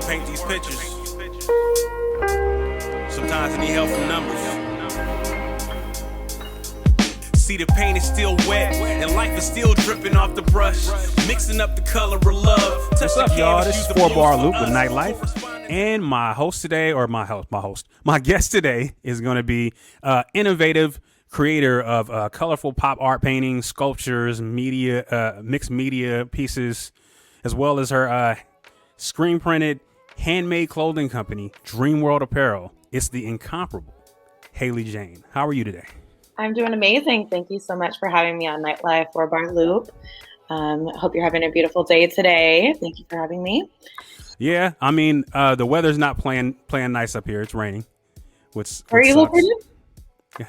paint these pictures. Sometimes I need help from numbers. See, the paint is still wet, and life is still dripping off the brush, mixing up the color of love. What's up, y'all? This is 4BarLoop with Nytelife, and my host today, or my guest today is going to be innovative creator of colorful pop art paintings, sculptures, media, mixed media pieces, as well as her screen printed handmade clothing company, DreamWorld Apparel. It's the incomparable Haley Jane. How are you today? I'm doing amazing. Thank you so much for having me on Nytelife 4BarLoop. Hope you're having a beautiful day today. Thank you for having me. Yeah, I mean, the weather's not playing nice up here. It's raining. Where are you located?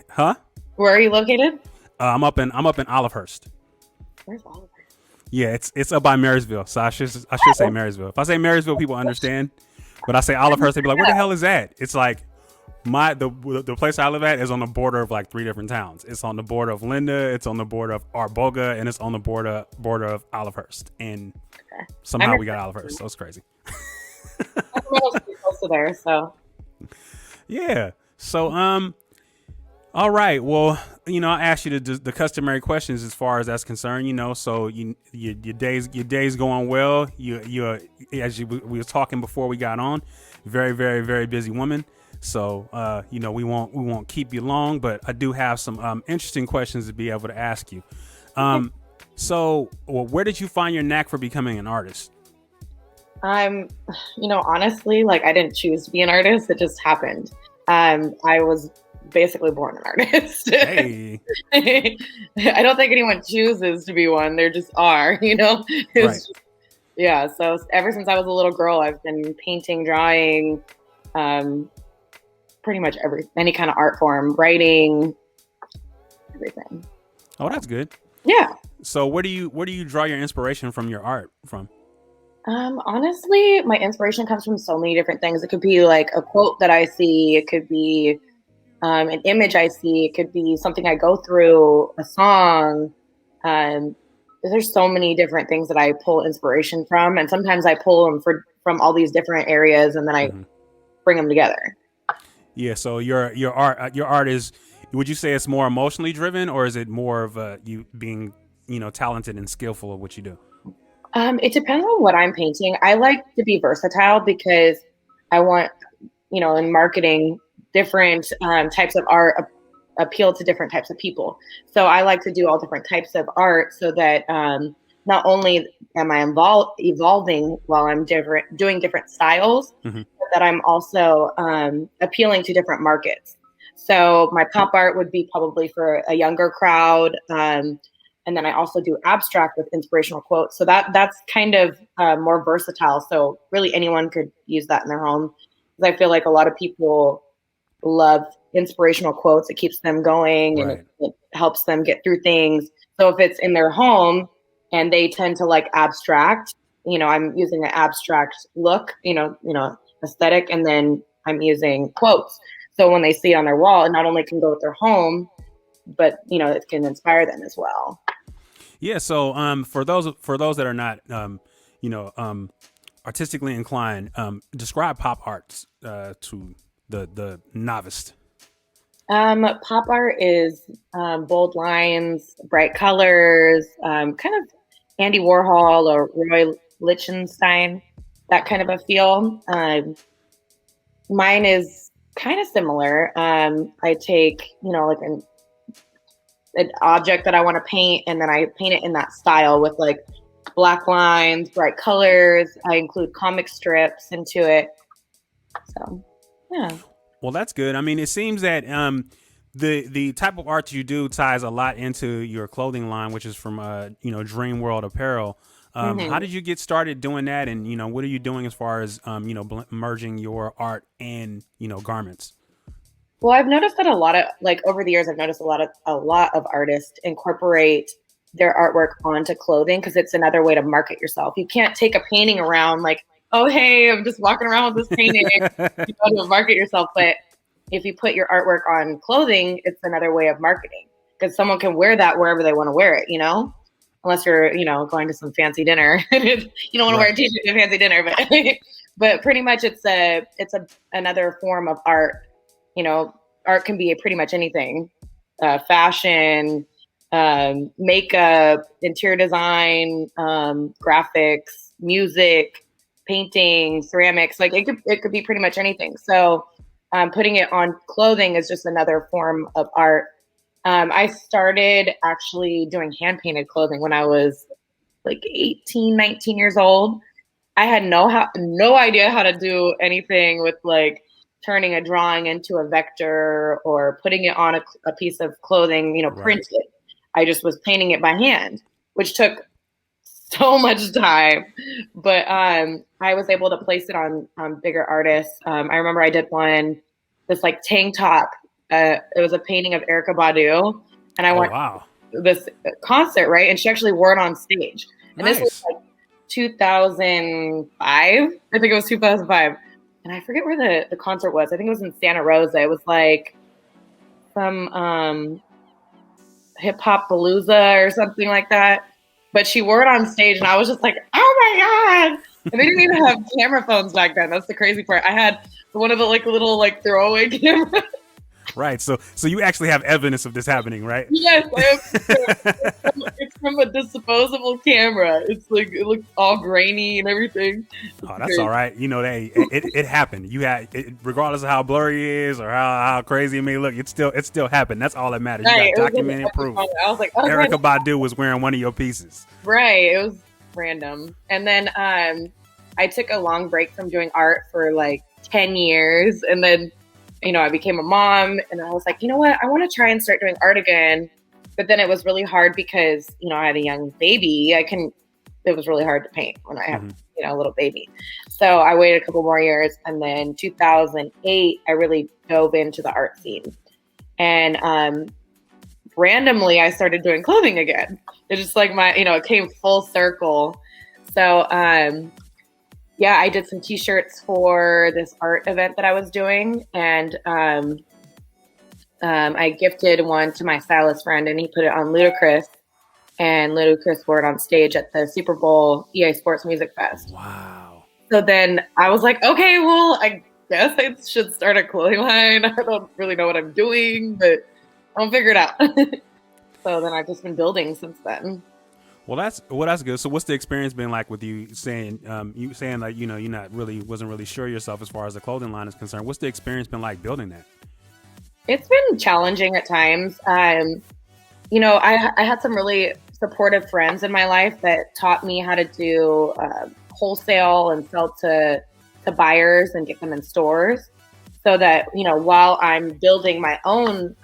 Huh? Where are you located? I'm up in Olivehurst. Where's Olivehurst? Yeah, it's up by Marysville. So I should say Marysville. If I say Marysville, people understand. But I say Olivehurst, they be like, "Where the hell is that?" It's like the place I live at is on the border of like 3 different towns. It's on the border of Linda, it's on the border of Arboga, and it's on the border of Olivehurst. And somehow we got Olivehurst, so it's crazy. I'm close to there, so yeah. So all right. Well, I asked you the customary questions as far as that's concerned. So your day's going well. You we were talking before we got on. Very, very, very busy woman. So we won't keep you long, but I do have some interesting questions to be able to ask you. So where did you find your knack for becoming an artist? Honestly, I didn't choose to be an artist. It just happened. I was basically born an artist. Hey. I don't think anyone chooses to be one. They just are, Right. Yeah. So ever since I was a little girl, I've been painting, drawing, pretty much any kind of art form, writing, everything. Oh, that's good. Yeah. So where do you draw your inspiration from your art from? Honestly, my inspiration comes from so many different things. It could be like a quote that I see. It could be an image I see. It could be something I go through, a song. There's so many different things that I pull inspiration from, and sometimes I pull them from all these different areas, and then I bring them together. Yeah. So your art is. Would you say it's more emotionally driven, or is it more of you being talented and skillful at what you do? It depends on what I'm painting. I like to be versatile because I want, in marketing, different types of art appeal to different types of people. So I like to do all different types of art so that not only am I evolving while I'm doing different styles, but that I'm also appealing to different markets. So my pop art would be probably for a younger crowd. And then I also do abstract with inspirational quotes. So that's kind of more versatile. So really anyone could use that in their home. Because I feel like a lot of people love inspirational quotes. It keeps them going and it helps them get through things. So if it's in their home and they tend to like abstract, I'm using an abstract look, aesthetic, and then I'm using quotes. So when they see it on their wall, it not only can go with their home, but it can inspire them as well. Yeah. So for those that are not artistically inclined, describe pop art to the novice. Pop art is bold lines, bright colors, kind of Andy Warhol or Roy Lichtenstein, that kind of a feel. Mine is kind of similar. I take, like an object that I want to paint, and then I paint it in that style with like black lines, bright colors. I include comic strips into it. So, yeah. Well, that's good. I mean, it seems that the type of art you do ties a lot into your clothing line, which is from DreamWorld Apparel. How did you get started doing that, and what are you doing as far as merging your art and garments? Well, I've noticed that over the years, I've noticed a lot of artists incorporate their artwork onto clothing because it's another way to market yourself. You can't take a painting around like, oh, hey, I'm just walking around with this painting. You want to market yourself. But if you put your artwork on clothing, it's another way of marketing because someone can wear that wherever they want to wear it, unless you're, going to some fancy dinner. You don't want to wear a t-shirt to a fancy dinner, but pretty much it's another form of art. You know, art can be pretty much anything, fashion, makeup, interior design, graphics, music, painting, ceramics. Like it could be pretty much anything. So putting it on clothing is just another form of art. I started actually doing hand painted clothing when I was like 18, 19 years old. I had no idea how to do anything with like turning a drawing into a vector or putting it on a piece of clothing, you know, printed. I just was painting it by hand, which took so much time. But I was able to place it on bigger artists. I remember I did this like tank top. It was a painting of Erykah Badu, and I went this concert, right? And she actually wore it on stage. And this was like 2005. I think it was 2005. And I forget where the concert was. I think it was in Santa Rosa. It was like some hip hop palooza or something like that. But she wore it on stage, and I was just like, oh my God. And they didn't even have camera phones back then. That's the crazy part. I had one of the like little like throwaway cameras. Right. So you actually have evidence of this happening, right? Yes. It's from a disposable camera. It's like, it looks all grainy and everything. Oh, that's all right. You know, it happened. You had it, regardless of how blurry it is or how crazy it may look, it still happened. That's all that matters. You got documented proof. I was like, Erykah Badu was wearing one of your pieces. Right. It was random. And then I took a long break from doing art for like 10 years. And then, you know, I became a mom, and I was like, you know what? I want to try and start doing art again. But then it was really hard because, you know, I had a young baby. It was really hard to paint when I have, you know, a little baby. So I waited a couple more years. And then 2008, I really dove into the art scene. And randomly, I started doing clothing again. It's just like it came full circle. So, yeah, I did some t-shirts for this art event that I was doing. And I gifted one to my stylist friend, and he put it on Ludacris. And Ludacris wore it on stage at the Super Bowl EA Sports Music Fest. Wow. So then I was like, okay, well, I guess I should start a clothing line. I don't really know what I'm doing, but I'll figure it out. So then I've just been building since then. Well, that's good. So what's the experience been like with you saying like, you know, wasn't really sure yourself as far as the clothing line is concerned? What's the experience been like building that? It's been challenging at times. You know, I had some really supportive friends in my life that taught me how to do wholesale and sell to buyers and get them in stores, so that, you know, while I'm building my own,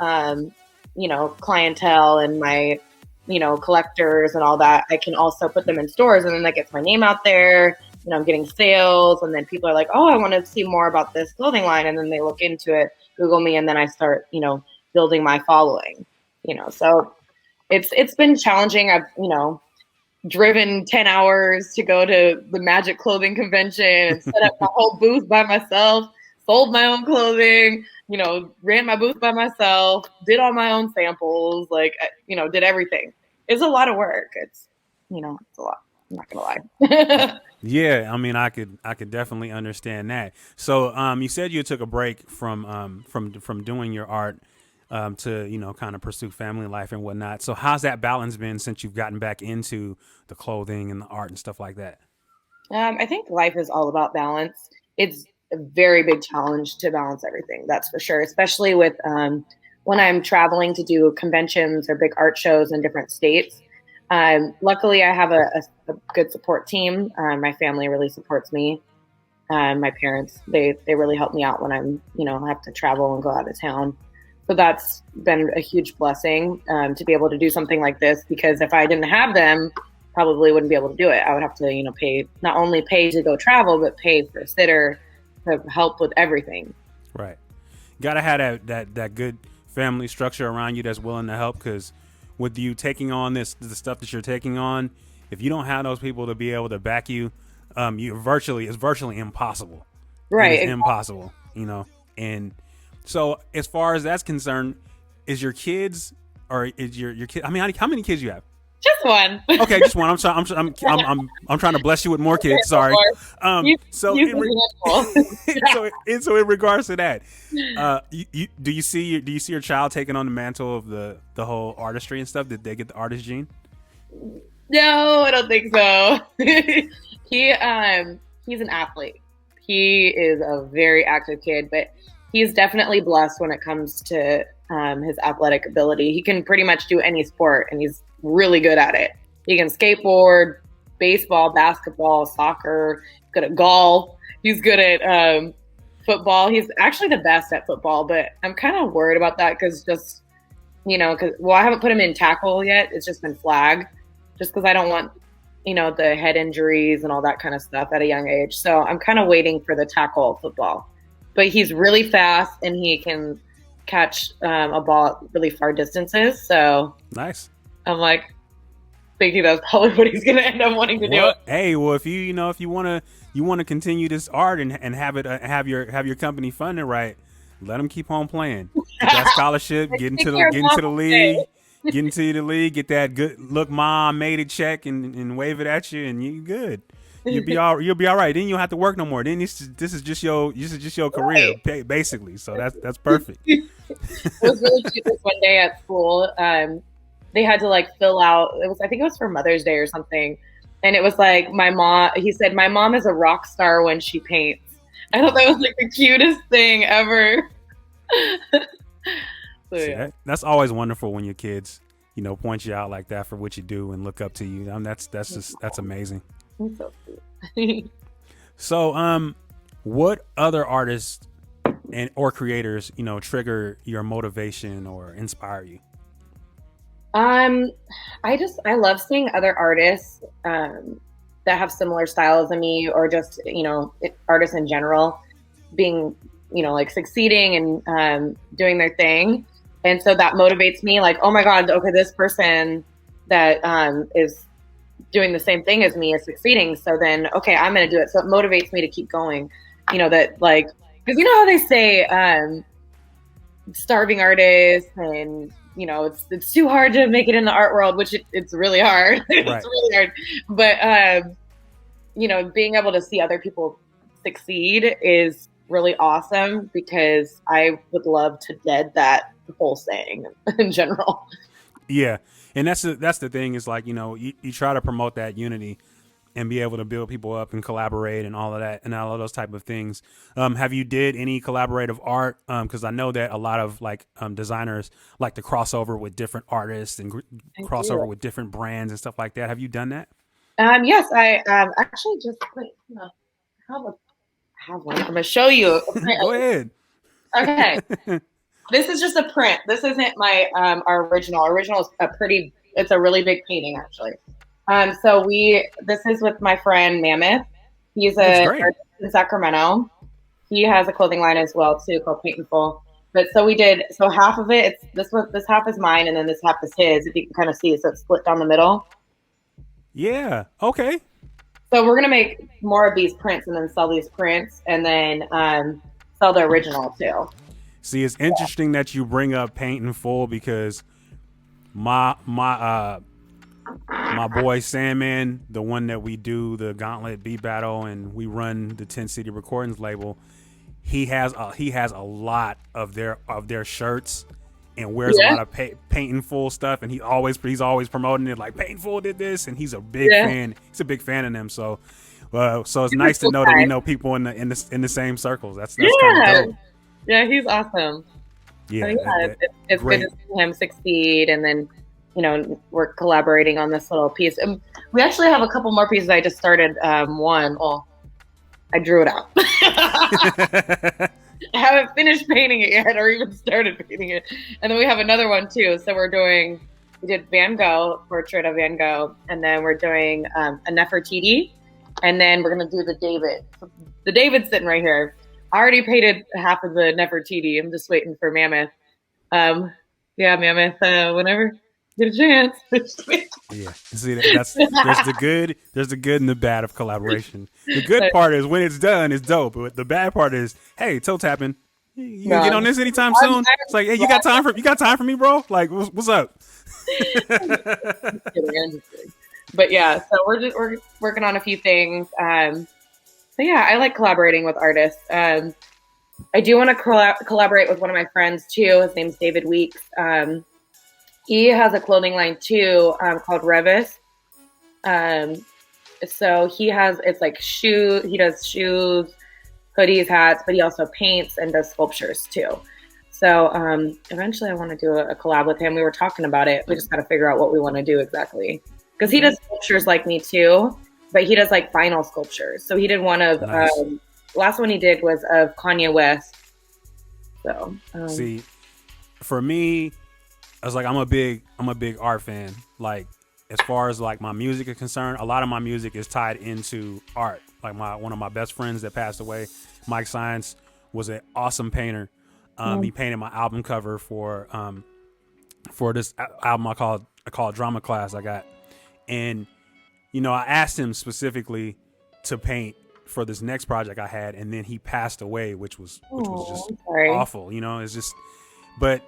you know, clientele and my, you know, collectors and all that, I can also put them in stores, and then that gets my name out there. You know, I'm getting sales, and then people are like, oh, I want to see more about this clothing line. And then they look into it, Google me, and then I start, you know, building my following, you know. So it's been challenging. I've, you know, driven 10 hours to go to the Magic Clothing Convention and set up my whole booth by myself, sold my own clothing, you know, ran my booth by myself, did all my own samples, like, you know, did everything. It's a lot of work. It's, you know, it's a lot. I'm not gonna lie. Yeah, I mean, I could definitely understand that. So, you said you took a break from doing your art, to, you know, kind of pursue family life and whatnot. So, how's that balance been since you've gotten back into the clothing and the art and stuff like that? I think life is all about balance. It's a very big challenge to balance everything. That's for sure. Especially with when I'm traveling to do conventions or big art shows in different states. Luckily, I have a good support team. My family really supports me. My parents, they really help me out when I'm, you know, I have to travel and go out of town. So that's been a huge blessing, to be able to do something like this, because if I didn't have them, probably wouldn't be able to do it. I would have to, you know, not only pay to go travel, but pay for a sitter to help with everything. Right. Gotta have that good family structure around you that's willing to help, because with you taking on the stuff that you're taking on, if you don't have those people to be able to back you, it's virtually impossible. Right. It's impossible, you know. And so as far as that's concerned, is your kid, I mean, how many kids you have? Just one. Okay, just one. I'm trying to bless you with more kids. Sorry. So in regards to that, do you see your child taking on the mantle of the whole artistry and stuff? Did they get the artist gene? No, I don't think so. He's an athlete. He is a very active kid, but he's definitely blessed when it comes to his athletic ability. He can pretty much do any sport, and he's really good at it. He can skateboard, baseball, basketball, soccer. He's good at golf. He's good at football. He's actually the best at football, but I'm kind of worried about that because I haven't put him in tackle yet. It's just been flag, just because I don't want, the head injuries and all that kind of stuff at a young age. So I'm kind of waiting for the tackle football. But he's really fast and he can catch a ball at really far distances. So nice. I'm thinking that's probably what he's going to end up wanting to do. Hey, well, if you want to continue this art and have it have your company funded right, let him keep on playing. Get that scholarship, get into the league, get that good look. Mom made it check and wave it at you, and you good. You'll be all right. Then you don't have to work no more. Then this is just your career, basically. So that's perfect. It was really cute this one day at school. They had to fill out. I think it was for Mother's Day or something, and it was my mom. He said, "My mom is a rock star when she paints." I thought that was the cutest thing ever. So, yeah. That's always wonderful when your kids, point you out like that for what you do and look up to you. That's amazing. So cute. So, what other artists or creators, trigger your motivation or inspire you? I love seeing other artists that have similar styles as me, or just artists in general being succeeding and doing their thing, and so that motivates me. Oh my God, okay, this person that is doing the same thing as me is succeeding, so then okay, I'm gonna do it. So it motivates me to keep going. That because how they say starving artists and it's too hard to make it in the art world, which it's really hard. Right. It's really hard. But, being able to see other people succeed is really awesome, because I would love to dead that whole saying in general. Yeah. And that's the thing is you try to promote that unity and be able to build people up and collaborate and all of that and all of those type of things. Have you did any collaborative art? Because I know that a lot of designers like to cross over with different artists and cross over with different brands and stuff like that. Have you done that? Yes, I actually just have one. I'm gonna show you. Go ahead. Okay, this is just a print. This isn't my our original. Our original is it's a really big painting actually. This is with my friend Mammoth. He's an artist in Sacramento. He has a clothing line as well too called Paint and Full. But so half of it, this half is mine and then this half is his. If you can kind of see, so it's split down the middle. Yeah. Okay. So we're gonna make more of these prints and then sell these prints and then sell the original too. See, it's interesting that you bring up Paint and Full, because my boy Sandman, the one that we do the Gauntlet Beat Battle and we run the 10 City Recordings label, he has a lot of their shirts and wears a lot of Paint and Full stuff, and he's always promoting it Paint and Full did this, and he's a big fan. He's a big fan of them. So it's nice to know that we know people in the same circles. That's kind of dope. Yeah, he's awesome. Yeah, so it's good to see him succeed, and then we're collaborating on this little piece. And we actually have a couple more pieces. I just started one. Well, I drew it out. I haven't finished painting it yet, or even started painting it. And then we have another one too. So we did Van Gogh, portrait of Van Gogh, and then we're doing a Nefertiti, and then we're gonna do the David. The David's sitting right here. I already painted half of the Nefertiti. I'm just waiting for Mammoth. Mammoth, whenever get a chance. Yeah, see, there's the good and the bad of collaboration. The good part is when it's done, it's dope. But the bad part is, hey, toe tapping. You gonna get on this anytime soon? It's like, hey, you got time for me, bro? Like, what's up? I'm just kidding. But yeah, so we're working on a few things. But yeah, I like collaborating with artists. I do want to collaborate with one of my friends too. His name's David Weeks. He has a clothing line too, called Revis. So it's like he does shoes, hoodies, hats, but he also paints and does sculptures too. So eventually I want to do a collab with him. We were talking about it. We just got to figure out what we want to do exactly. Because he does sculptures like me too, but he does like vinyl sculptures. So he did one of, nice. Last one he did was of Kanye West. So see, for me, I was like, I'm a big art fan. Like, as far as like my music is concerned, a lot of my music is tied into art. Like one of my best friends that passed away, Mike Science, was an awesome painter. He painted my album cover for this album I called Drama Class I got. And, you know, I asked him specifically to paint for this next project I had, and then he passed away, which was just awful. You know, it's just, but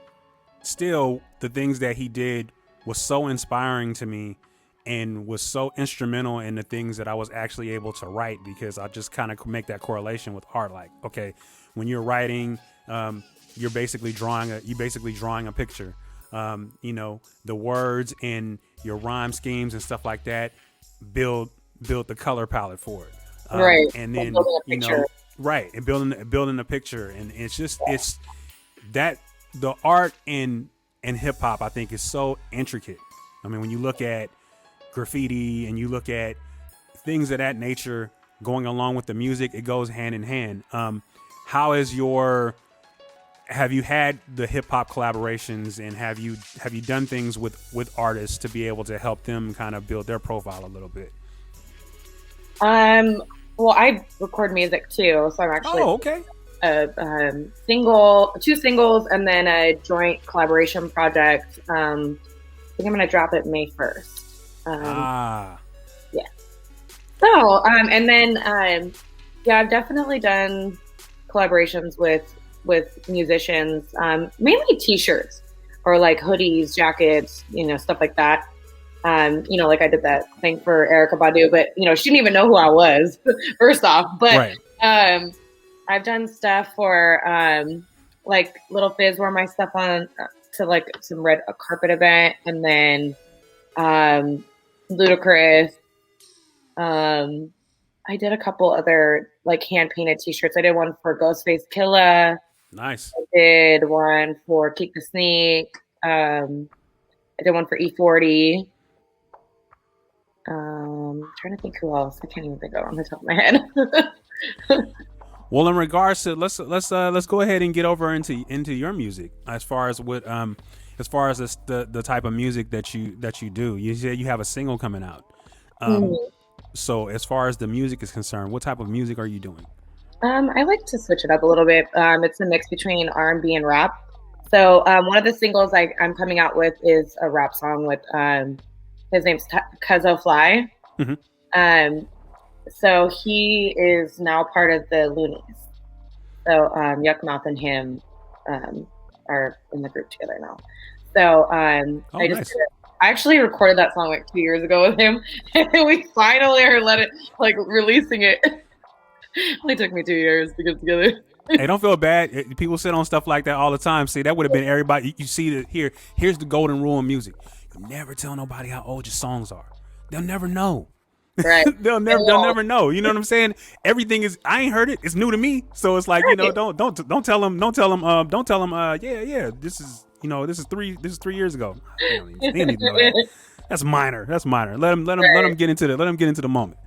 still, the things that he did was so inspiring to me and was so instrumental in the things that I was actually able to write, because I just kind of make that correlation with art. Like, okay, when you're writing, you're basically drawing a picture. You know, the words and your rhyme schemes and stuff like that build the color palette for it. Right. And then, you know, right. And building a picture. And it's that the art in hip hop, I think, is so intricate. I mean, when you look at graffiti and you look at things of that nature going along with the music, it goes hand in hand. Have you had the hip hop collaborations, and have you done things with artists to be able to help them kind of build their profile a little bit? Well, I record music too, so I'm actually okay. Two singles, and then a joint collaboration project. I think I'm gonna drop it May 1st. Yeah. So, and then yeah, I've definitely done collaborations with musicians, mainly t-shirts or like hoodies, jackets, you know, stuff like that. You know, like I did that thing for Erykah Badu, but you know, she didn't even know who I was first off. But right. I've done stuff for like Little Fizz wore my stuff on to like some red carpet event, and then Ludacris. I did a couple other like hand painted t-shirts. I did one for Ghostface Killah. Nice. I did one for Keep the Sneak. I did one for E40. I'm trying to think who else. I can't even think of it on the top of my head. Well, in regards to let's go ahead and get over into your music as far as what the type of music that you do. You said you have a single coming out. So as far as the music is concerned, what type of music are you doing? I like to switch it up a little bit. It's a mix between R&B and rap. So one of the singles I'm coming out with is a rap song with his name's Cuzzo Fly. Mm-hmm. So he is now part of the Loonies. So Yuckmouth and him are in the group together now. So nice. I actually recorded that song like 2 years ago with him, and we finally are releasing it. It only took me 2 years to get together. Hey, don't feel bad. People sit on stuff like that all the time. See, that would have been everybody. You see that here's the golden rule in music. You never tell nobody how old your songs are. They'll never know. Right. they'll never know. You know what I'm saying? Everything is, I ain't heard it. It's new to me. So it's like, you know, don't tell them, yeah, this is, you know, this is 3 years ago. They don't even know that. That's minor. Let them get into the moment.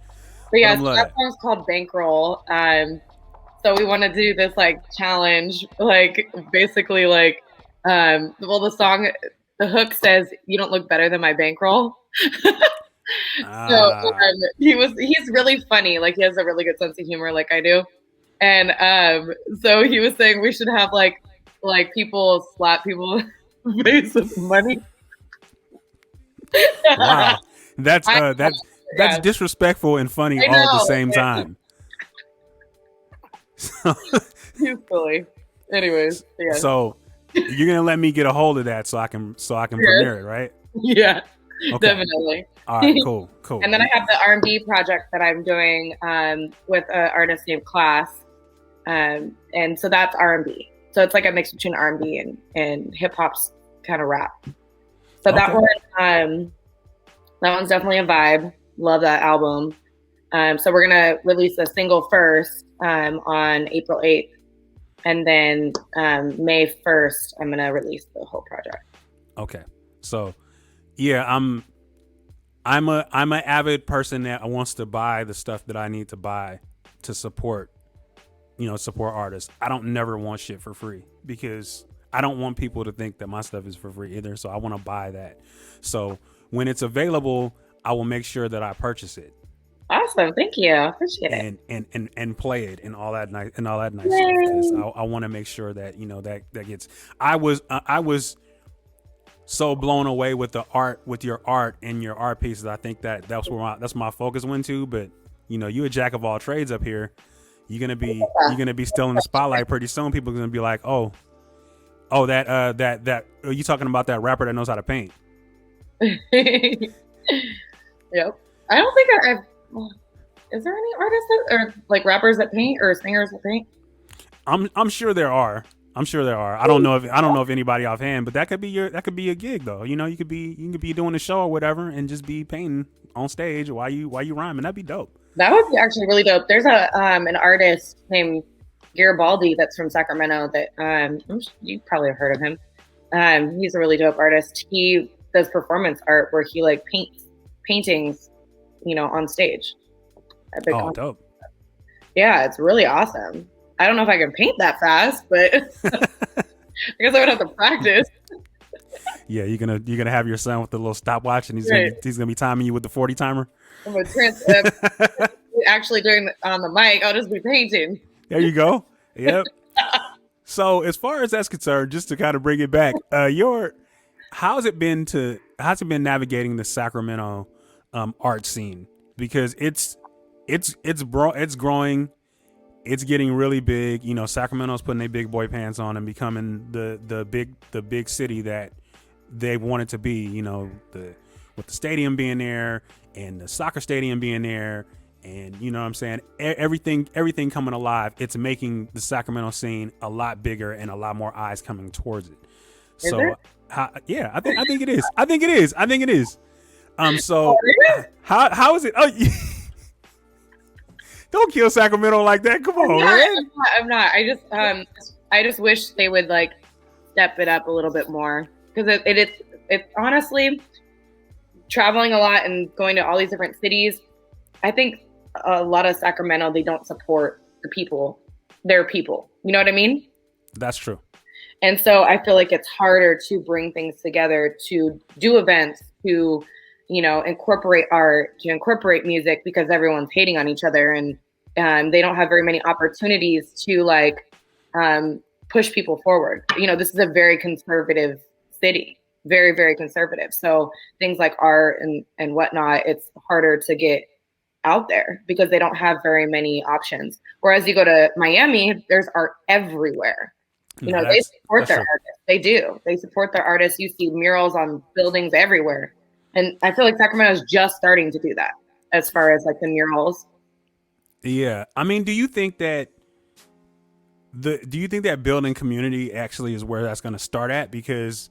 But yeah, so that song's called Bankroll. So we want to do this like challenge, like basically like, well, the hook says, "You don't look better than my bankroll." So he's really funny. Like he has a really good sense of humor, like I do. And so he was saying we should have like people slap people face with money. Wow, that's disrespectful and funny all at the same time. He's silly. Anyways, yeah. So you're gonna let me get a hold of that so I can premiere it, right? Yeah, Okay. definitely. All right, cool. And then I have the R&B project that I'm doing with an artist named Class, and so that's R&B. So it's like a mix between R&B and hip hop's kind of rap. So that one's definitely a vibe. Love that album. So we're gonna release a single first on April 8th, and then May 1st I'm gonna release the whole project. Okay, so yeah, I'm an avid person that wants to buy the stuff that I need to buy to support artists. I don't never want shit for free because I don't want people to think that my stuff is for free either. So I want to buy that. So when it's available, I will make sure that I purchase it. Awesome, thank you. Appreciate it. And play it and all that nice stuff. Because I want to make sure that that gets. I was so blown away with your art and your art pieces. I think that's my focus went to. But you a jack of all trades up here. You're gonna be still in the spotlight pretty soon. People are gonna be like, oh, that are you talking about that rapper that knows how to paint? Yep. I don't think I've. Is there any artists or like rappers that paint or singers that paint? I'm sure there are. I don't know if anybody offhand, but that could be a gig though. You could be doing a show or whatever and just be painting on stage while you rhyming. That'd be dope. That would be actually really dope. There's an artist named Garibaldi that's from Sacramento that you probably have heard of him. He's a really dope artist. He does performance art where he like paints paintings, on stage. Dope. Yeah, it's really awesome. I don't know if I can paint that fast, but I guess I would have to practice. Yeah, you're gonna have your son with the little stopwatch, and he's gonna be timing you with the 40 timer. I'm actually doing on the mic. I'll just be painting. There you go. Yep. So as far as that's concerned, just to kind of bring it back, how's it been navigating the Sacramento art scene? Because it's growing. It's getting really big. Sacramento's putting their big boy pants on and becoming the big city that they want it to be. With the stadium being there and the soccer stadium being there, and what I'm saying, everything coming alive. It's making the Sacramento scene a lot bigger and a lot more eyes coming towards it. I think it is. I think it is. So how is it? Oh. Don't kill Sacramento like that. Come on, man. I'm not. I just wish they would like step it up a little bit more because it's honestly traveling a lot and going to all these different cities. I think a lot of Sacramento, they don't support their people. You know what I mean? That's true. And so I feel like it's harder to bring things together, to do events, to incorporate art, to incorporate music because everyone's hating on each other and they don't have very many opportunities to push people forward. This is a very conservative city, very, very conservative. So things like art and whatnot, it's harder to get out there because they don't have very many options. Whereas you go to Miami, there's art everywhere. They support their artists. They do. They support their artists. You see murals on buildings everywhere. And I feel like Sacramento is just starting to do that as far as like the murals. Yeah. I mean, do you think that building community actually is where that's going to start at? Because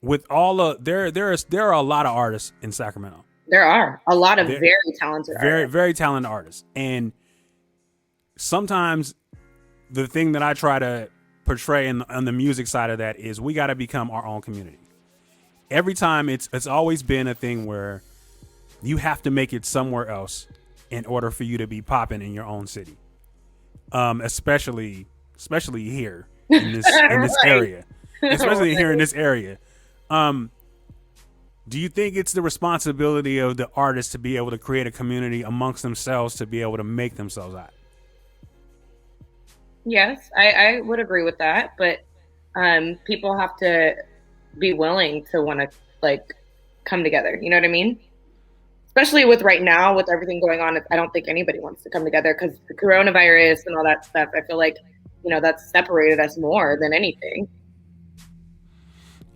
with there are a lot of artists in Sacramento. There are a lot of very talented artists. Very talented artists. And sometimes the thing that I try to portray on the music side of that is we got to become our own community. Every time it's always been a thing where you have to make it somewhere else in order for you to be popping in your own city. Especially here in this area. Especially here in this area. Do you think it's the responsibility of the artists to be able to create a community amongst themselves to be able to make themselves out? Yes, I would agree with that, but people have to be willing to want to like come together. You know what I mean? Especially with right now, with everything going on, I don't think anybody wants to come together because the coronavirus and all that stuff. I feel like that's separated us more than anything.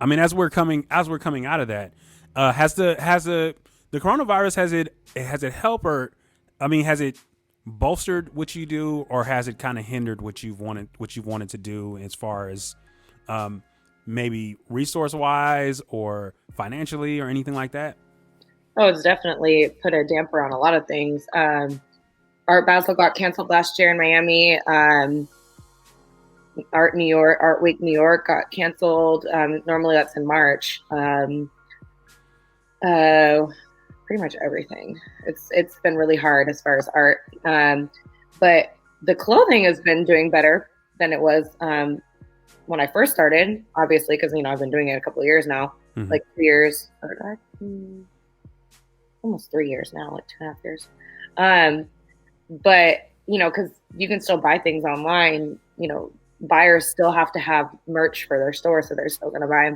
I mean, as we're coming out of that, has the coronavirus, has it helped, or I mean, has it bolstered what you do, or has it kind of hindered what you've wanted to do as far as maybe resource wise or financially or anything like that? Oh, it's definitely put a damper on a lot of things. Art Basel got canceled last year in Miami. Art Week New York got canceled. Normally that's in March. Pretty much everything. It's been really hard as far as art. But the clothing has been doing better than it was when I first started, obviously, because I've been doing it a couple of years now, like 3 years, or almost 3 years now, like 2.5 years. But because you can still buy things online, buyers still have to have merch for their store, so they're still going to buy.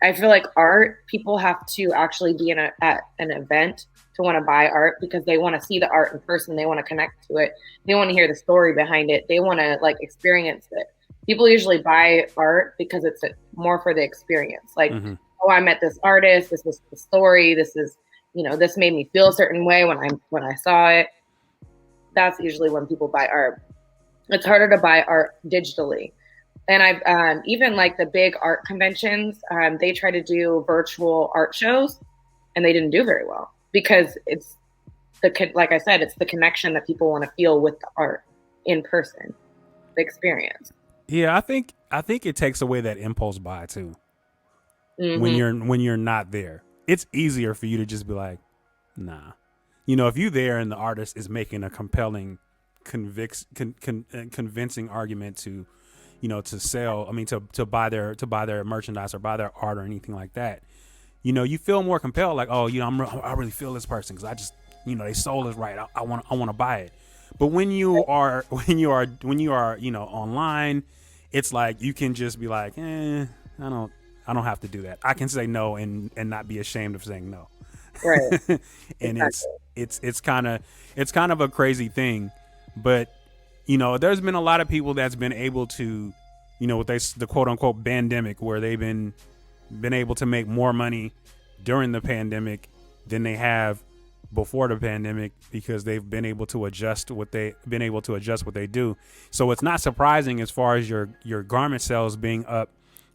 I feel like art, people have to actually be at an event to want to buy art, because they want to see the art in person. They want to connect to it. They want to hear the story behind it. They want to experience it. People usually buy art because it's more for the experience. Oh, I met this artist. This was the story. This is, this made me feel a certain way when I saw it. That's usually when people buy art. It's harder to buy art digitally. And I've even the big art conventions, they try to do virtual art shows, and they didn't do very well, because it's like I said, it's the connection that people want to feel with the art in person, the experience. Yeah, I think it takes away that impulse buy too. When you're not there, it's easier for you to just be like, nah. If you're there and the artist is making a compelling, convincing argument to, to sell, to buy their merchandise or buy their art or anything like that, you feel more compelled, I really feel this person, because I just, they sold it right. I want to buy it. But when you are online, it's like you can just be like, I don't have to do that. I can say no and not be ashamed of saying no. Right. And exactly. it's kind of a crazy thing, but there's been a lot of people that's been able to, with the quote unquote pandemic, where they've been able to make more money during the pandemic than they have before the pandemic, because they've been able to adjust what they do. So it's not surprising as far as your garment sales being up,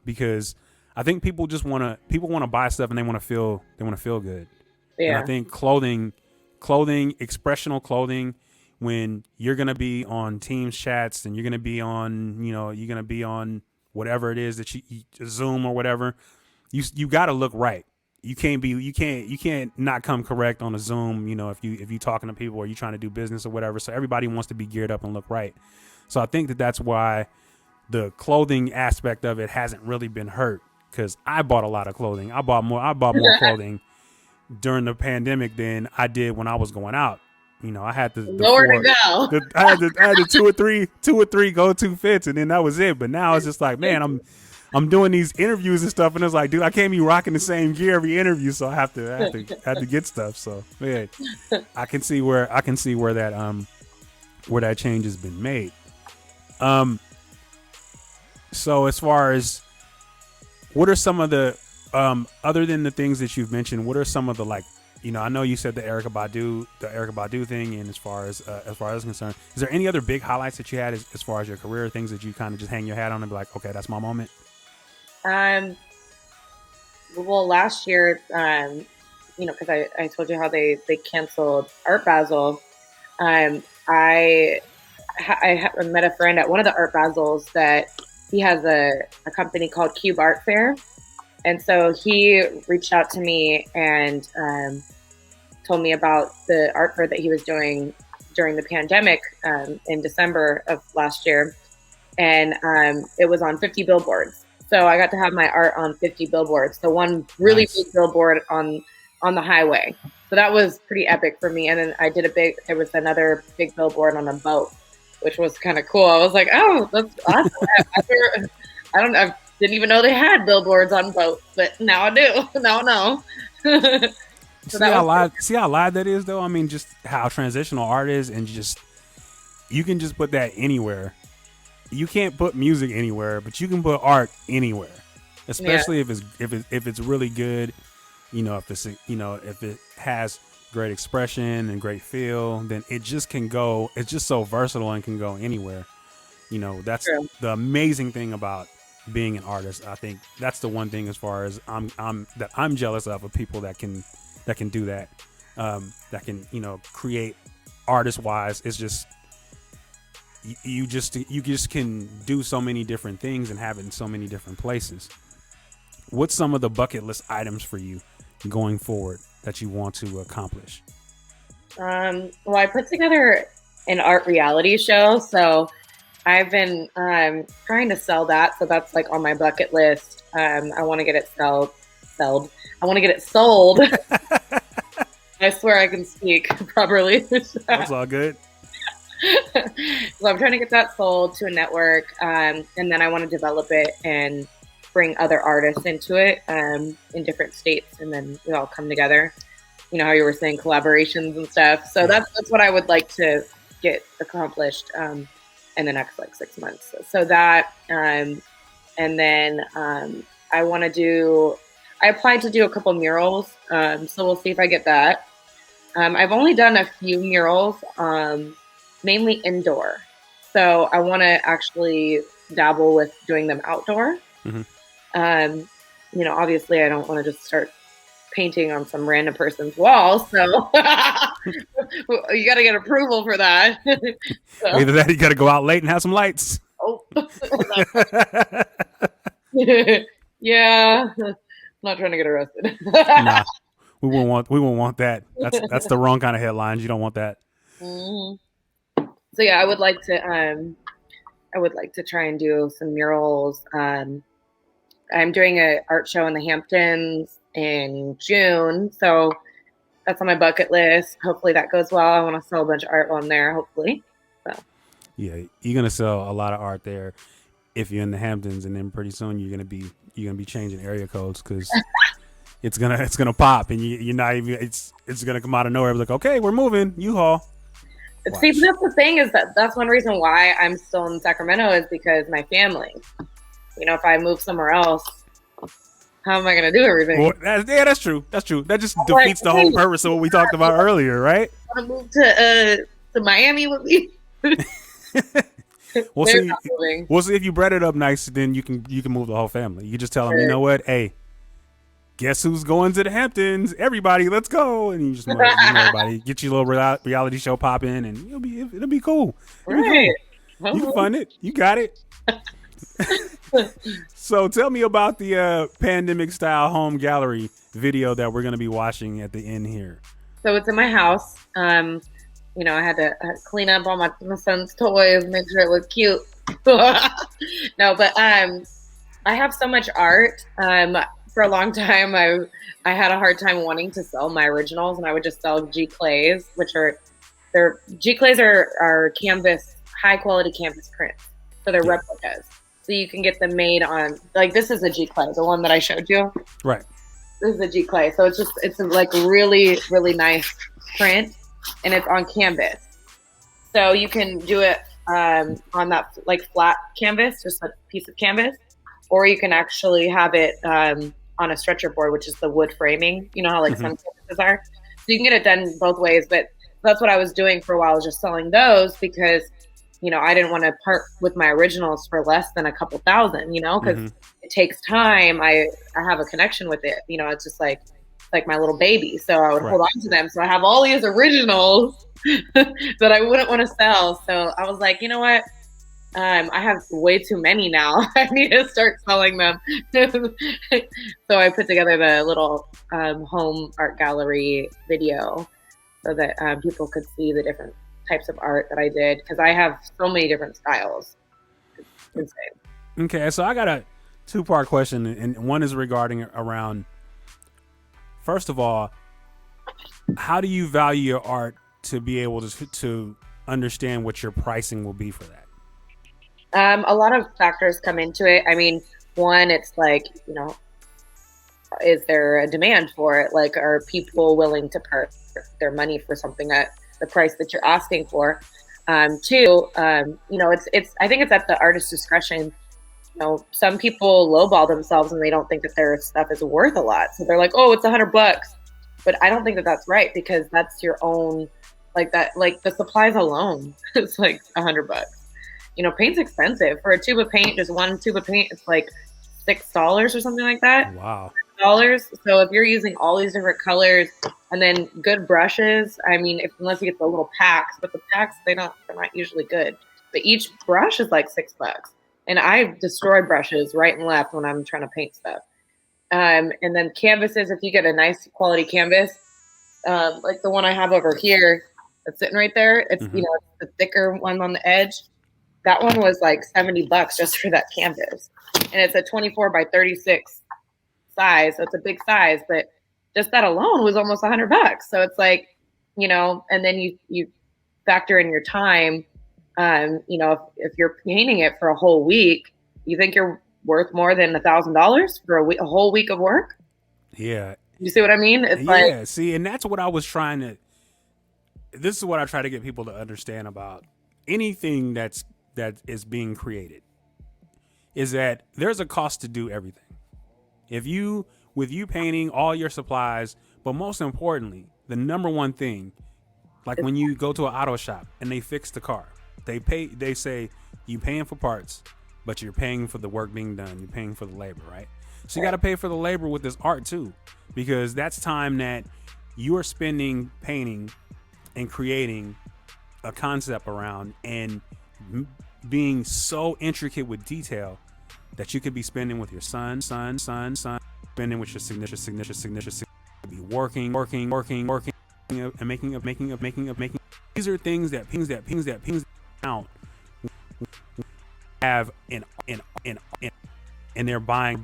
because I think people want to buy stuff and they want to feel good. Yeah. And I think clothing, expressional clothing, when you're going to be on Teams chats and you're going to be on, whatever it is that you Zoom or whatever, you got to look right. You can't not come correct on a Zoom, if you talking to people or you trying to do business or whatever. So everybody wants to be geared up and look right. So I think that's why the clothing aspect of it hasn't really been hurt, because I bought a lot of clothing. I bought more clothing during the pandemic than I did when I was going out. I had the I had the two or three go-to fits, and then that was it. But now it's just like, man, I'm doing these interviews and stuff, and it's like, dude, I can't be rocking the same gear every interview, so I have to get stuff. So man, I can see where that change has been made. So as far as what are some of the other than the things that you've mentioned, what are some of the I know you said the Erykah Badu thing, and as far as concerned, is there any other big highlights that you had as far as your career, things that you kind of just hang your hat on and be like, okay, that's my moment? Well, last year, because I told you how they canceled Art Basel. I met a friend at one of the Art Basels that he has a company called Cube Art Fair. And so he reached out to me and told me about the art fair that he was doing during the pandemic in December of last year. And it was on 50 billboards. So I got to have my art on 50 billboards. So one really big billboard on the highway. So that was pretty epic for me. And then there was another big billboard on a boat, which was kind of cool. I was like, oh, that's awesome. I didn't even know they had billboards on boats, but now I do. Now I know. See how live that is, though? I mean, just how transitional art is, and just you can just put that anywhere you can't put music anywhere, but you can put art anywhere, especially if it's really good. You know, if it has great expression and great feel, then it just can go. It's just so versatile and can go anywhere. You know, that's True. the amazing thing about being an artist. I think that's the one thing as far as I'm jealous of people that can do that. That can, you know, create artist wise. It's just you just can do so many different things and have it in so many different places. What's some of the bucket list items for you going forward that you want to accomplish? Well, I put together an art reality show, so I've been trying to sell that. So that's like on my bucket list. I want to get it sold. I want to get it sold. I swear I can speak properly. That's all good. So I'm trying to get that sold to a network, and then I want to develop it and bring other artists into it in different states, and then we all come together. You know how you were saying collaborations and stuff. So that's what I would like to get accomplished in the next like 6 months. So that, and then I want to do. I applied to do a couple murals, so we'll see if I get that. I've only done a few murals, mainly indoor. So I want to actually dabble with doing them outdoor. Mm-hmm. You know, obviously I don't want to just start painting on some random person's wall. So you got to get approval for that. So. Either that, or you got to go out late and have some lights. Oh, yeah. I'm not trying to get arrested. Nah, we won't want that. That's the wrong kind of headlines. You don't want that. Mm-hmm. So yeah, I would like to try and do some murals. I'm doing an art show in the Hamptons in June, so that's on my bucket list. Hopefully that goes well. I want to sell a bunch of art while I'm there, hopefully. So. Yeah, you're gonna sell a lot of art there if you're in the Hamptons, and then pretty soon you're gonna be changing area codes because it's gonna pop, and you're not even it's gonna come out of nowhere. It's like, okay, we're moving U-Haul. Watch. See, that's the thing is that's one reason why I'm still in Sacramento is because my family. You know, if I move somewhere else, how am I going to do everything? Well, that's true. That's true. That just defeats the whole purpose of what we talked about earlier, right? I move to Miami with me. We'll see if you bread it up nice, then you can move the whole family. You just tell them, you know what? Hey, guess who's going to the Hamptons? Everybody, let's go! And you just move everybody. Get your little reality show pop in, and it'll be cool. Right. Cool. You can fund it. You got it. So tell me about the pandemic style home gallery video that we're going to be watching at the end here. So it's in my house. You know, I had to clean up all my son's toys, make sure it looked cute. No, but I have so much art. For a long time, I had a hard time wanting to sell my originals, and I would just sell G clays, which are canvas, high quality canvas prints. So they're replicas. So you can get them made on, like, this is a G clay, the one that I showed you. Right. This is a G clay. So it's like really, really nice print, and it's on canvas. So you can do it on that like flat canvas, just a piece of canvas, or you can actually have it on a stretcher board, which is the wood framing. You know how like some canvases are? So you can get it done both ways, but that's what I was doing for a while, just selling those because you know, I didn't want to part with my originals for less than a couple thousand, you know, because it takes time. I have a connection with it. You know, it's just like my little baby. So I would hold on to them. So I have all these originals that I wouldn't want to sell. So I was like, you know what? I have way too many now. I need to start selling them. So I put together the little home art gallery video so that people could see the different types of art that I did because I have so many different styles. It's insane. Okay, so I got a two-part question, and one is regarding around, first of all, how do you value your art to be able to understand what your pricing will be for that? A lot of factors come into it. I mean, one, it's like, you know, is there a demand for it? Like, are people willing to pay their money for something at the price that you're asking for? Two, it's I think it's at the artist's discretion. Some people lowball themselves and they don't think that their stuff is worth a lot. So they're like, oh, it's $100. But I don't think that that's right, because that's your own, like the supplies alone, it's like $100. Paint's expensive. For a tube of paint, just one tube of paint, it's like $6 or something like that. Wow. So if you're using all these different colors and then good brushes, I mean, unless you get the little packs, but the packs, they're not usually good. But each brush is like $6. And I destroy brushes right and left when I'm trying to paint stuff. And then canvases, if you get a nice quality canvas, like the one I have over here that's sitting right there, it's, it's the thicker one on the edge. That one was like $70 just for that canvas. And it's a 24 by 36 size. So it's a big size, but just that alone was almost $100. So it's like, and then you factor in your time. If you're painting it for a whole week, you think you're worth more than $1,000 for a whole week of work? Yeah. You see what I mean? It's see, and that's what I was this is what I try to get people to understand about anything that is being created, is that there's a cost to do everything. With you painting all your supplies, but most importantly, the number one thing, like when you go to an auto shop and they fix the car, they say you paying for parts, but you're paying for the work being done. You're paying for the labor, right? So you got to pay for the labor with this art too, because that's time that you are spending painting and creating a concept around and being so intricate with detail that you could be spending with your son, spending with your significant, be working, and making. These are things that out have and they're buying.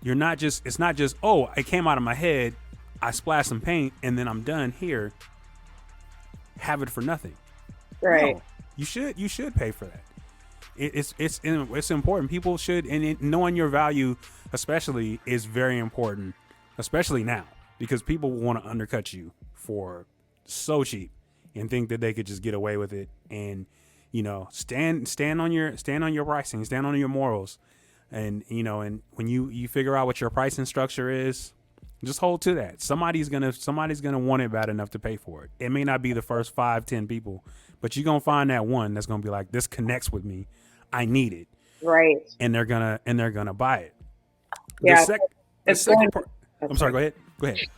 You're not just, it's not just, oh, it came out of my head, I splashed some paint and then I'm done here. Have it for nothing. right. No, you should pay for that. It's important. People should, and knowing your value especially is very important, especially now, because people want to undercut you for so cheap and think that they could just get away with it. And stand on your pricing, stand on your morals, and and when you figure out what your pricing structure is, just hold to that. Somebody's gonna want it bad enough to pay for it. It may not be the first 5-10 people, but you're gonna find that one that's gonna be like, this connects with me, I need it, Right. and they're gonna buy it. Yeah. The second part. I'm sorry. Go ahead.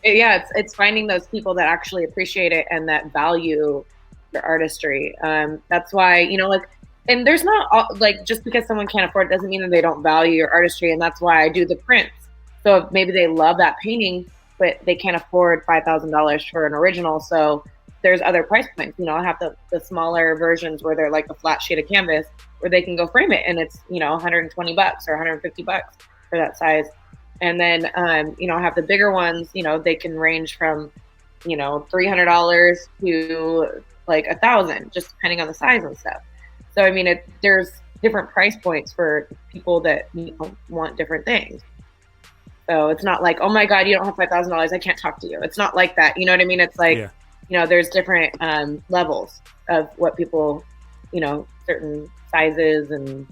Yeah, it's finding those people that actually appreciate it and that value your artistry. That's why, and there's not just because someone can't afford it doesn't mean that they don't value your artistry. And that's why I do the prints. So if maybe they love that painting, but they can't afford $5,000 for an original. So there's other price points. I have the smaller versions where they're like a flat sheet of canvas where they can go frame it, and it's $120 or $150 for that size. And then I have the bigger ones. They can range from $300 to like $1,000, just depending on the size and stuff. So I mean, there's different price points for people that want different things. So it's not like, oh my God, you don't have $5,000, I can't talk to you. It's not like that. You know what I mean? It's like, there's different levels of what people, certain sizes, and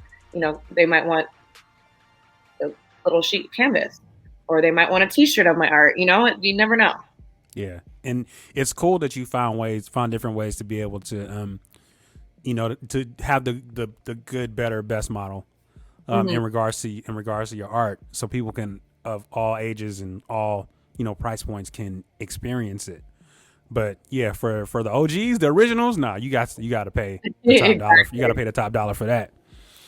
they might want a little sheet canvas, or they might want a T-shirt of my art. You never know. Yeah, and it's cool that you found different ways to be able to, to have the good, better, best model, in regards to your art, so people can, of all ages and all price points, can experience it. But yeah, for the OGs, the originals, you got to pay the top dollar. You got to pay the top dollar for that.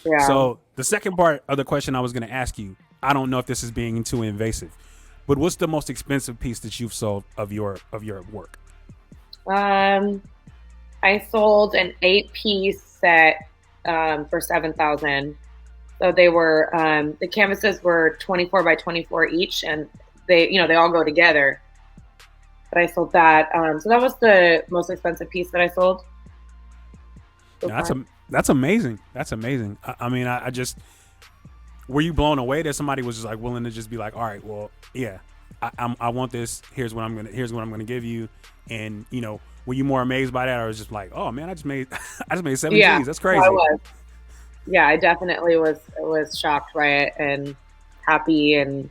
Yeah. So the second part of the question I was going to ask you, I don't know if this is being too invasive, but what's the most expensive piece that you've sold of your work? I sold an 8-piece set for $7,000. So they were the canvases were 24 by 24 each, and they all go together. But I sold that. So that was the most expensive piece that I sold. That's amazing. That's amazing. I mean, I just, were you blown away that somebody was just like willing to just be like, all right, well, yeah, I want this. Here's what I'm gonna give you. And were you more amazed by that, or was just like, oh man, I just made seven Yeah, G's. That's crazy. I was. Yeah, I definitely was shocked by it and happy, and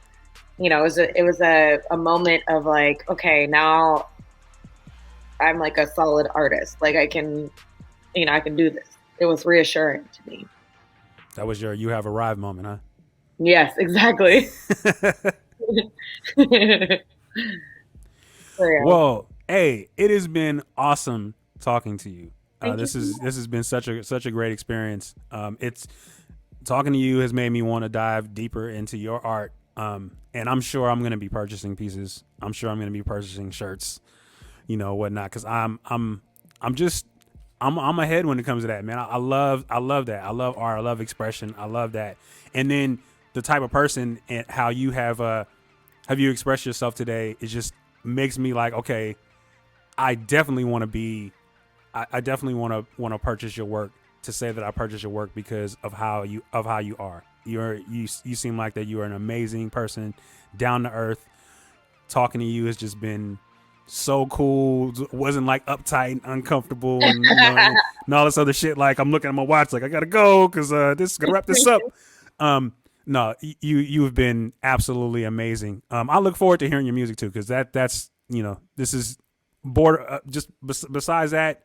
it was a moment of like, okay, now I'm like a solid artist. Like I can do this. It was reassuring to me. That was your "you have arrived" moment, huh? Yes, exactly. So, yeah. Well, hey, it has been awesome talking to you. Thank This you. has been such a great experience. It's talking to you has made me want to dive deeper into your art. And I'm sure I'm going to be purchasing pieces. I'm sure I'm going to be purchasing shirts, whatnot. Because I'm ahead when it comes to that, man. I love that. I love art. I love expression. I love that. And then the type of person and how you have you expressed yourself today, it just makes me like, okay, I definitely want to be. I definitely want to purchase your work, to say that I purchased your work because of how you are. You seem like that you are an amazing person, down to earth. Talking to you has just been so cool. Wasn't like uptight and uncomfortable and, and all this other shit. Like I'm looking at my watch, like I gotta go because this is gonna wrap this up. No, you've been absolutely amazing. I look forward to hearing your music too, because that's this is besides that.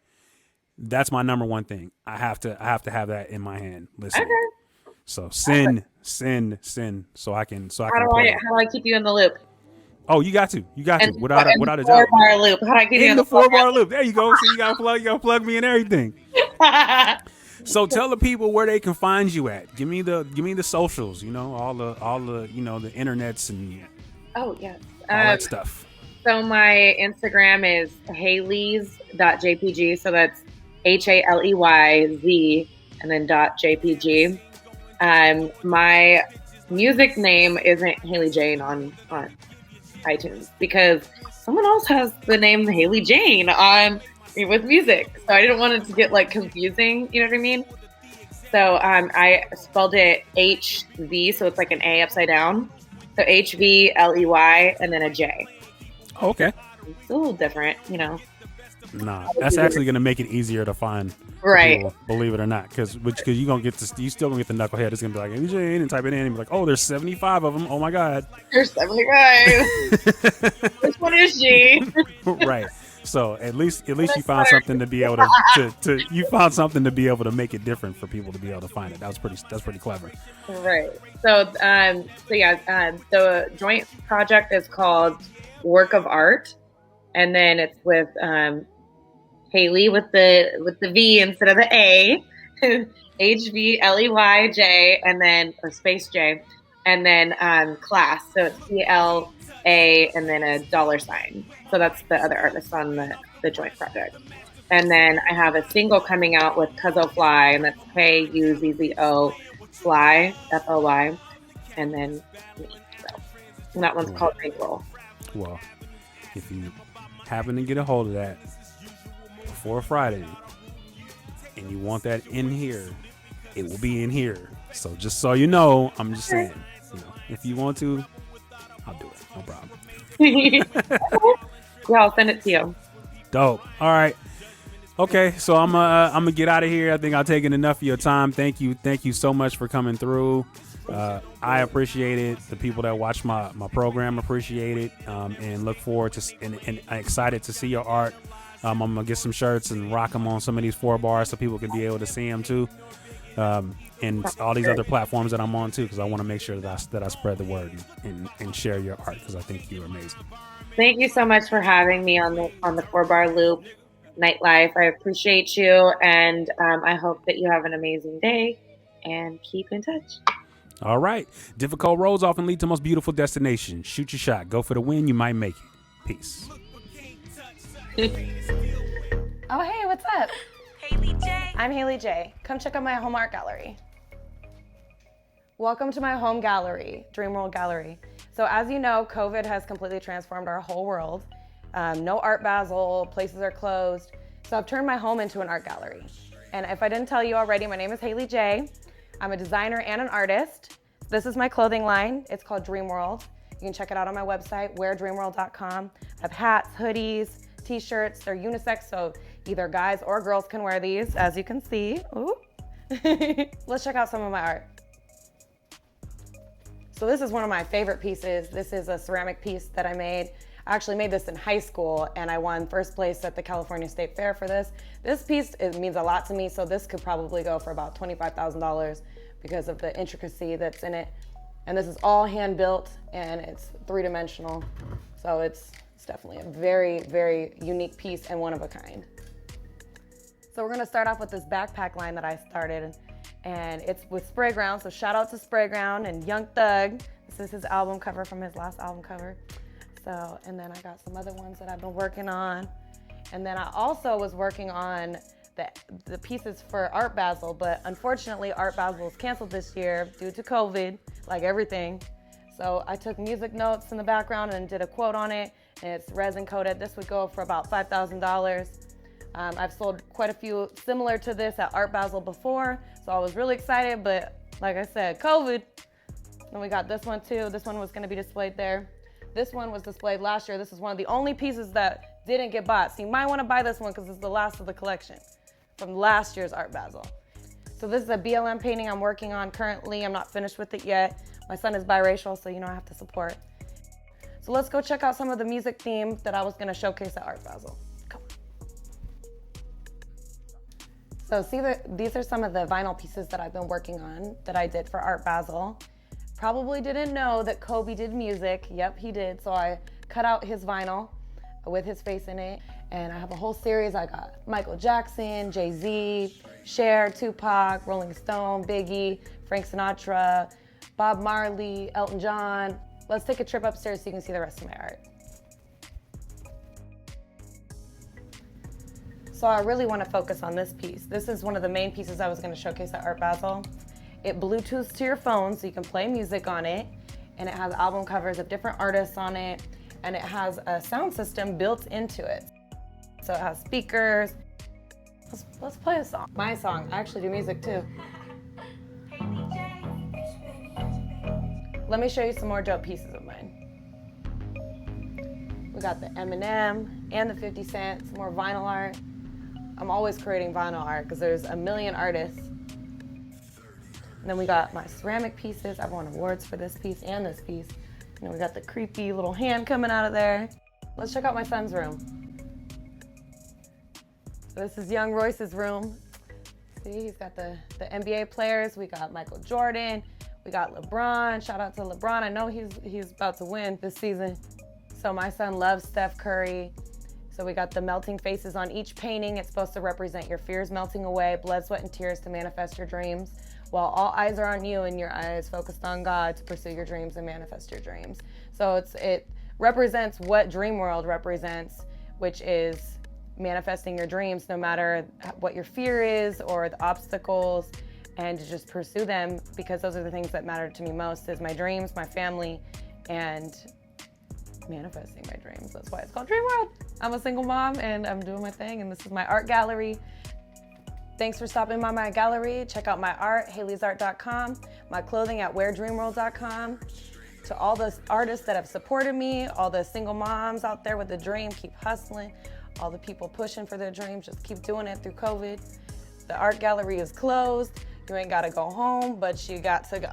That's my number one thing. I have to have that in my hand. Listen. Okay. So send so I can How do I keep you in the loop? Oh, you got to without a doubt. 4-bar loop. How do I keep you in the 4-bar loop? There you go. So you gotta plug me in everything. So tell the people where they can find you at. Give me the socials. All the the internets and oh yeah, all that stuff. So my Instagram is Haley's.jpg. So that's HALEYZ and then .jpg. My music name isn't Haley Jane on iTunes because someone else has the name Haley Jane with music. So I didn't want it to get like confusing. You know what I mean? So I spelled it HV, so it's like an A upside down. So HVLEY and then a J. Okay. It's a little different, Nah, that's actually gonna make it easier to find. Right. People, believe it or not, because you gonna get you still gonna get the knucklehead. It's gonna be like Haley Jane and type it in and be like, oh, there's 75 of them. Oh my god. There's 75. Which one is she? Right. So at least you found something to be able to you found something to be able to make it different for people to be able to find it. That's pretty clever. Right. So the joint project is called Work of Art, and then it's with Haley with the V instead of the A, HVLEYJ, and then or space J, and then class. So it's CLA and then a $sign. So that's the other artist on the joint project. And then I have a single coming out with Cuzzo Fly, and that's KUZZO Fly, FLY, and then me. So and that one's called Bankroll. Well, if you happen to get a hold of that before Friday and you want that in here, it will be in here. So just so you know, I'm just saying, if you want to, I'll do it. No problem. Yeah, I'll send it to you. Dope. All right. Okay, so I'm gonna get out of here. I think I've taken enough of your time. Thank you so much for coming through. I appreciate it. The people that watch my program appreciate it, and look forward to and excited to see your art. I'm gonna get some shirts and rock them on some of these 4-bars so people can be able to see them too, and all these other platforms that I'm on too, because I want to make sure that I spread the word and share your art, because I think you're amazing. Thank you so much for having me on the 4-bar loop. Nytelife. I appreciate you, and I hope that you have an amazing day, and keep in touch. All right. Difficult roads often lead to most beautiful destinations. Shoot your shot. Go for the win. You might make it. Peace. Oh, hey, what's up? Haley J. I'm Haley J. Come check out my home art gallery. Welcome to my home gallery, DreamWorld Gallery. So as you know, COVID has completely transformed our whole world. No Art Basel, places are closed. So I've turned my home into an art gallery. And if I didn't tell you already, my name is Haley J. I'm a designer and an artist. This is my clothing line. It's called DreamWorld. You can check it out on my website, weardreamworld.com. I have hats, hoodies, t-shirts. They're unisex, so either guys or girls can wear these, as you can see. Ooh. Let's check out some of my art. So this is one of my favorite pieces. This is a ceramic piece that I made. I actually made this in high school and I won first place at the California State Fair for this. This piece, it means a lot to me, so this could probably go for about $25,000 because of the intricacy that's in it. And this is all hand built and it's three-dimensional. So it's definitely a very, very unique piece and one of a kind. So we're gonna start off with this backpack line that I started, and it's with Spray Ground, so shout out to Spray Ground and Young Thug. This is his album cover from his last album cover. So, and then I got some other ones that I've been working on. And then I also was working on the pieces for Art Basel, but unfortunately Art Basel was canceled this year due to COVID, like everything. So I took music notes in the background and did a quote on it, and it's resin coated. This would go for about $5,000. I've sold quite a few similar to this at Art Basel before, so I was really excited, but like I said, COVID. Then we got this one too. This one was gonna be displayed there. This one was displayed last year. This is one of the only pieces that didn't get bought. So you might wanna buy this one because it's the last of the collection from last year's Art Basel. So this is a BLM painting I'm working on currently. I'm not finished with it yet. My son is biracial, so you know I have to support. So let's go check out some of the music theme that I was gonna showcase at Art Basel. Come on. So see, these are some of the vinyl pieces that I've been working on that I did for Art Basel. Probably didn't know that Kobe did music. Yep, he did. So I cut out his vinyl with his face in it. And I have a whole series. I got Michael Jackson, Jay-Z, Cher, Tupac, Rolling Stone, Biggie, Frank Sinatra, Bob Marley, Elton John. Let's take a trip upstairs so you can see the rest of my art. So I really want to focus on this piece. This is one of the main pieces I was going to showcase at Art Basel. It Bluetooths to your phone so you can play music on it, and it has album covers of different artists on it, and it has a sound system built into it. So it has speakers. Let's play a song. My song, I actually do music too. Let me show you some more dope pieces of mine. We got the Eminem and the 50 Cent, some more vinyl art. I'm always creating vinyl art because there's a million artists. And then we got my ceramic pieces. I've won awards for this piece and this piece. And then we got the creepy little hand coming out of there. Let's check out my son's room. So this is young Royce's room. See, he's got the NBA players. We got Michael Jordan. We got LeBron. Shout out to LeBron. I know he's about to win this season. So my son loves Steph Curry. So we got the melting faces on each painting. It's supposed to represent your fears melting away, blood, sweat, and tears to manifest your dreams, while all eyes are on you and your eyes focused on God to pursue your dreams and manifest your dreams. So it represents what DreamWorld represents, which is manifesting your dreams no matter what your fear is or the obstacles, and to just pursue them, because those are the things that matter to me most, is my dreams, my family, and manifesting my dreams. That's why it's called DreamWorld. I'm a single mom and I'm doing my thing, and this is my art gallery. Thanks for stopping by my gallery. Check out my art, haleysart.com, my clothing at weardreamworld.com. To all the artists that have supported me, all the single moms out there with a dream, keep hustling. All the people pushing for their dreams, just keep doing it through COVID. The art gallery is closed. You ain't gotta go home, but you got to go.